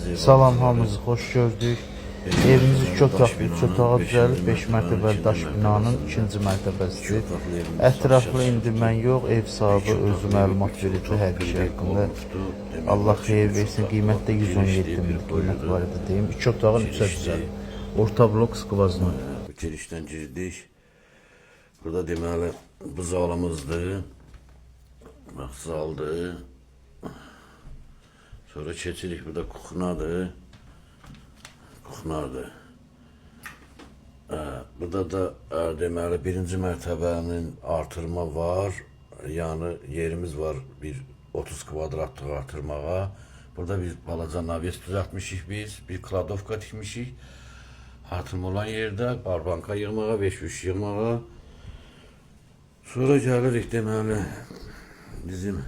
Salam, hamınızı xoş gördük. Evimiz 2 otaqlı, 3 otağa düzəlib 5 mərtəbəli daş binanın 2-ci mərtəbəsidir. Ətraflı indi mən yox, ev sahibi özü məlumat verirdi hər bir şey haqqında. Allah xeyir versin, qiymətdə 117 min qiymət var idi deyim. 2 otağın 3-ə düzəlib. Orta blok skvazna. Bu girişdən girdik. Burada deməli bu zalımızdır. Bax, zaldır. Sonra keçirik, burada kuxnadır. Kuxnadır. Burada da deməli birinci mərtəbənin artırma var. Yəni yerimiz var bir 30 kvadratlıq artırmağa. Burada bir balaca naves düzəltmişik biz. Bir kladovka tikmişik. Artırma olan yerdə barbanka yığmağa, 5-3 yığmağa. Sonra gəlirik deməli bizim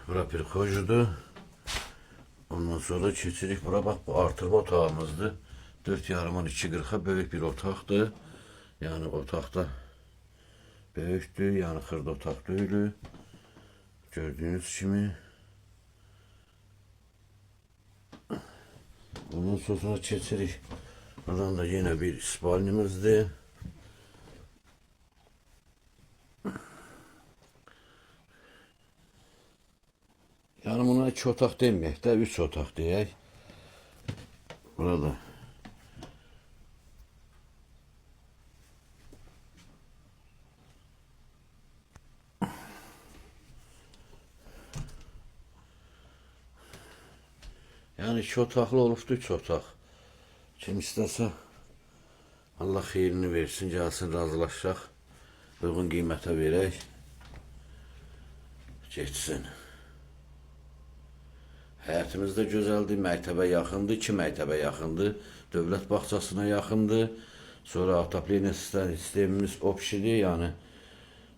bura bir xocudur. Ondan sonra keçirik bura, bax bu artırma otağımızdır. 4,5-dan 2,40-a böyük bir otaqdır. Yəni otaqda böyükdür, yəni xırda otaq deyil. Gördüyünüz kimi. Ondan sonra keçirik. Buradan da yine bir spalnimizdir. Yani buna 2 otaq deməyək də, 3 otaq deyək. Burada. Yani 2 otaqlı olubdur, 3 otaq. Kim istəsə Allah xeyrini versin, gəlsin, razılaşaq. Uyğun qiymətə verək. Geçsin. Həyətimiz də gözəldir, məktəbə yaxındır, 2 məktəbə yaxındır, dövlət bağçasına yaxındır. Sonra otopleniya sistemimiz opşidir, yəni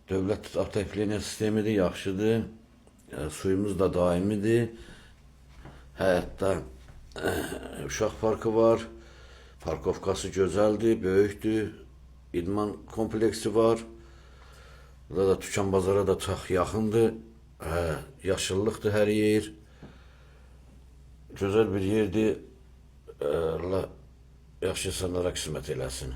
dövlət otopleniya sistemidir, yaxşıdır. Suyumuz da daimidir. Həyətdə uşaq parkı var, parkovkası gözəldir, böyükdür, idman kompleksi var. Burada da Tükan bazara da çox yaxındır, yaşıllıqdır hər yer. Gözəl bir yerdir, Allah yaxşı insanlara qismət eləsin.